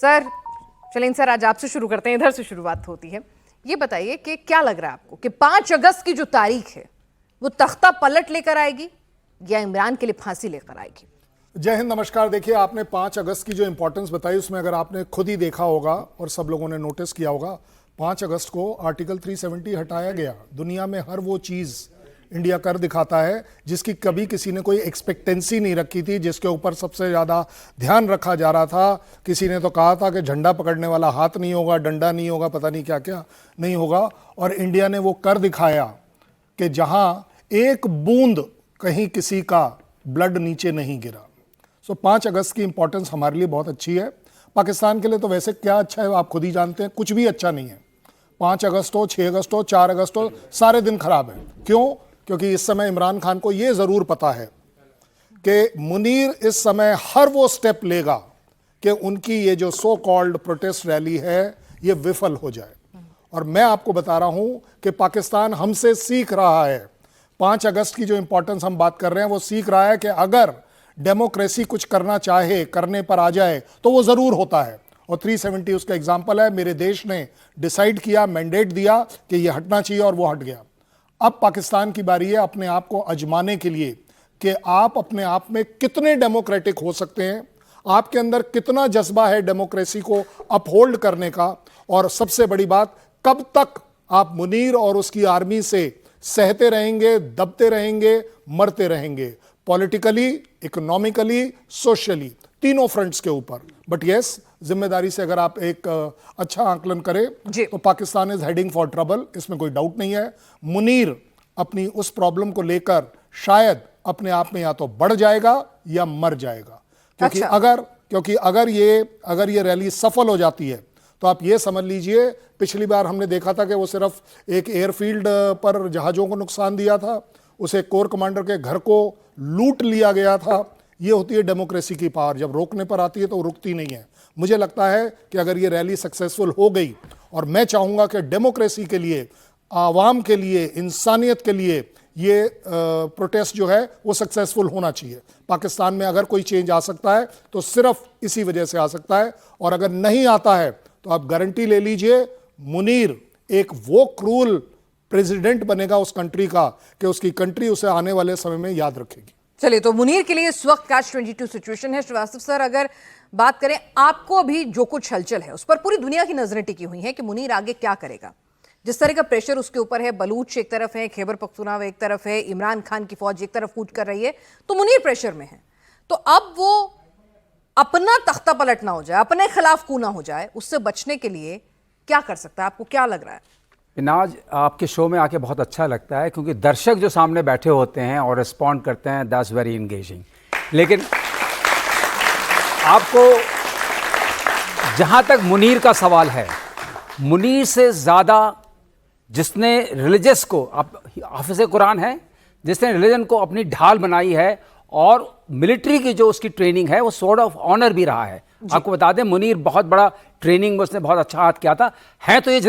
Sir चलें sir, आज आपसे शुरू करते हैं, इधर से शुरुआत होती है। ये बताइए कि क्या लग रहा है आपको कि 5 अगस्त की जो तारीख है वो तख्ता पलट लेकर आएगी या इमरान के लिए फांसी लेकर आएगी? जय हिंद, नमस्कार। देखिए, आपने 5 अगस्त की जो इंपॉर्टेंस बताई उसमें अगर आपने खुद ही देखा होगा और सब लोगों ने नोटिस किया होगा, 5 अगस्त को आर्टिकल 370 हटाया गया। दुनिया में हर वो चीज़ इंडिया कर दिखाता है जिसकी कभी किसी ने कोई एक्सपेक्टेंसी नहीं रखी थी, जिसके ऊपर सबसे ज़्यादा ध्यान रखा जा रहा था। किसी ने तो कहा था कि झंडा पकड़ने वाला हाथ नहीं होगा, डंडा नहीं होगा, पता नहीं क्या क्या नहीं होगा, और इंडिया ने वो कर दिखाया कि जहाँ एक बूंद कहीं किसी का ब्लड नीचे नहीं गिरा। 5 अगस्त की इंपॉर्टेंस हमारे लिए बहुत अच्छी है। पाकिस्तान के लिए तो वैसे क्या अच्छा है आप खुद ही जानते हैं, कुछ भी अच्छा नहीं है। 5 अगस्त हो, 6 अगस्त हो, 4 अगस्त हो, सारे दिन खराब है। क्यों? क्योंकि इस समय इमरान खान को यह जरूर पता है कि मुनीर इस समय हर वो स्टेप लेगा कि उनकी ये जो सो कॉल्ड प्रोटेस्ट रैली है ये विफल हो जाए। और मैं आपको बता रहा हूं कि पाकिस्तान हमसे सीख रहा है। 5 अगस्त की जो इंपॉर्टेंस हम बात कर रहे हैं वो सीख रहा है कि अगर डेमोक्रेसी कुछ करना चाहे, करने पर आ जाए तो वो जरूर होता है। और 370 उसका एग्जाम्पल है। मेरे देश ने डिसाइड किया, मैंडेट दिया कि ये हटना चाहिए और वो हट गया। अब पाकिस्तान की बारी है अपने आप को आजमाने के लिए कि आप अपने आप में कितने डेमोक्रेटिक हो सकते हैं, आपके अंदर कितना जज्बा है डेमोक्रेसी को अपहोल्ड करने का। और सबसे बड़ी बात, कब तक आप मुनीर और उसकी आर्मी से सहते रहेंगे, दबते रहेंगे, मरते रहेंगे, पॉलिटिकली, इकोनॉमिकली, सोशली, तीनों फ्रंट्स के ऊपर। बट यस, जिम्मेदारी से अगर आप एक अच्छा आकलन करें तो Pakistan is heading for trouble, इसमें कोई डाउट नहीं है। मुनीर अपनी उस प्रॉब्लम को लेकर शायद अपने आप में या तो बढ़ जाएगा या मर जाएगा। क्योंकि अगर ये रैली सफल हो जाती है तो आप ये समझ लीजिए, पिछली बार हमने देखा था कि वो सिर्फ एक एयरफील्ड पर जहाजों को नुकसान दिया था, उसे कोर कमांडर के घर को लूट लिया गया था। ये होती है डेमोक्रेसी की पावर, जब रोकने पर आती है तो रुकती नहीं है। मुझे लगता है कि अगर ये रैली सक्सेसफुल हो गई, और मैं चाहूंगा कि डेमोक्रेसी के लिए, आवाम के लिए, इंसानियत के लिए ये प्रोटेस्ट जो है वो सक्सेसफुल होना चाहिए। पाकिस्तान में अगर कोई चेंज आ सकता है तो सिर्फ इसी वजह से आ सकता है। और अगर नहीं आता है तो आप गारंटी ले लीजिए, मुनीर एक वो क्रूल प्रेसिडेंट बनेगा उस कंट्री का कि उसकी कंट्री उसे आने वाले समय में याद रखेगी। चलिए, तो मुनीर के लिए इस वक्त कैच-22 सिचुएशन है। श्रीवास्तव सर, अगर बात करें, आपको अभी जो कुछ हलचल है उस पर पूरी दुनिया की नजरें टिकी हुई हैं कि मुनीर आगे क्या करेगा। जिस तरह का प्रेशर उसके ऊपर है, बलूच एक तरफ है, खैबर पख्तूनख्वा एक तरफ है, इमरान खान की फौज एक तरफ कूच कर रही है, तो मुनीर प्रेशर में है। तो अब वो अपना तख्ता पलट ना हो जाए, अपने खिलाफ कू ना हो जाए, उससे बचने के लिए क्या कर सकता है? आपको क्या लग रहा है? नाज, आपके शो में आके बहुत अच्छा लगता है क्योंकि दर्शक जो सामने बैठे होते हैं और रिस्पॉन्ड करते हैं, दैट्स वेरी इंगेजिंग। लेकिन आपको जहां तक मुनीर का सवाल है, मुनीर से ज़्यादा जिसने रिलीजियस को, आप हाफिज़ कुरान है, जिसने रिलीजन को अपनी ढाल बनाई है और मिलिट्री की जो उसकी ट्रेनिंग है वो सोर्ड ऑफ ऑनर भी रहा है। आपको बता दें, मुनीर बहुत बड़ा ट्रेनिंग में उसने बहुत अच्छा हाथ किया था। है तो ये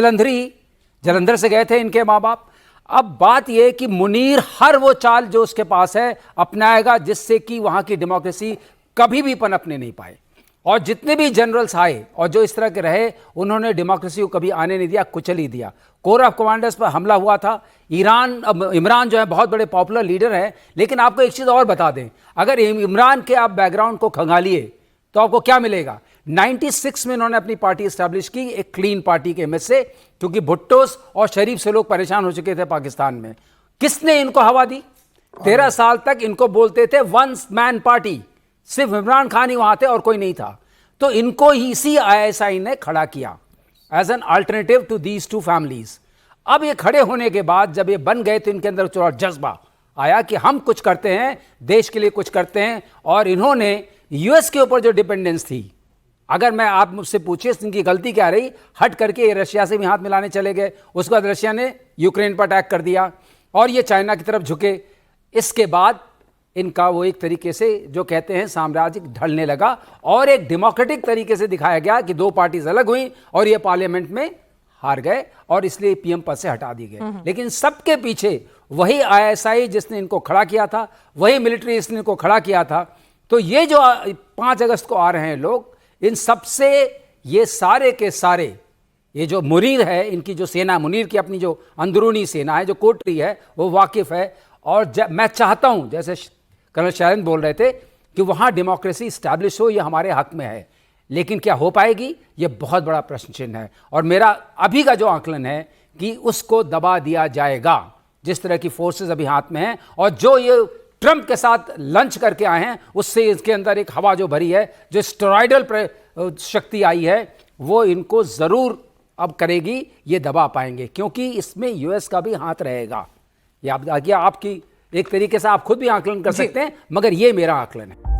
जलंधर से गए थे इनके माँ बाप। अब बात यह कि मुनीर हर वो चाल जो उसके पास है अपनाएगा जिससे कि वहां की डेमोक्रेसी कभी भी पनपने नहीं पाए। और जितने भी जनरल्स आए और जो इस तरह के रहे, उन्होंने डेमोक्रेसी को कभी आने नहीं दिया, कुचल ही दिया। कोर ऑफ कमांडर्स पर हमला हुआ था। इमरान जो है बहुत बड़े पॉपुलर लीडर हैं, लेकिन आपको एक चीज़ और बता दें, अगर इमरान के आप बैकग्राउंड को खंगालिए तो आपको क्या मिलेगा। 96 में इन्होंने अपनी पार्टी स्टैब्लिश की, एक क्लीन पार्टी के इमेज से, क्योंकि भुट्टोस और शरीफ से लोग परेशान हो चुके थे पाकिस्तान में। किसने इनको हवा दी? 13 साल तक इनको बोलते थे वन मैन पार्टी, सिर्फ इमरान खान ही वहां थे और कोई नहीं था। तो इनको ही इसी ISI ने खड़ा किया as an alternative to these two families. अब ये खड़े होने के बाद जब ये बन गए तो इनके अंदर थोड़ा जज्बा आया कि हम कुछ करते हैं, देश के लिए कुछ करते हैं। और इन्होंने US के ऊपर जो डिपेंडेंस थी, अगर मैं आप मुझसे पूछिए इनकी गलती क्या रही, हट करके ये रशिया से भी हाथ मिलाने चले गए। उसके बाद रशिया ने यूक्रेन पर अटैक कर दिया और ये चाइना की तरफ झुके। इसके बाद इनका वो एक तरीके से जो कहते हैं साम्राज्यिक ढलने लगा और एक डेमोक्रेटिक तरीके से दिखाया गया कि 2 पार्टीज अलग हुई और ये पार्लियामेंट में हार गए और इसलिए PM पद से हटा दिए गए। लेकिन सबके पीछे वही ISI जिसने इनको खड़ा किया था, वही मिलिट्री जिसने इनको खड़ा किया था। तो ये जो 5 अगस्त को आ रहे हैं लोग, इन सबसे ये सारे के सारे, ये जो मुनीर है, इनकी जो सेना, मुनीर की अपनी जो अंदरूनी सेना है, जो कोटरी है, वो वाकिफ है। और मैं चाहता हूं, जैसे कर्नल शैलेंद्र बोल रहे थे, कि वहां डेमोक्रेसी स्टैब्लिश हो, ये हमारे हक में है। लेकिन क्या हो पाएगी, ये बहुत बड़ा प्रश्न चिन्ह है। और मेरा अभी का जो आकलन है कि उसको दबा दिया जाएगा, जिस तरह की फोर्सेस अभी हाथ में हैं, और जो ये ट्रंप के साथ लंच करके आए हैं, उससे इसके अंदर एक हवा जो भरी है, जो स्टेरॉयडल शक्ति आई है, वो इनको जरूर अब करेगी, ये दबा पाएंगे, क्योंकि इसमें यूएस का भी हाथ रहेगा। ये आपकी एक तरीके से आप खुद भी आकलन कर सकते हैं, मगर ये मेरा आकलन है।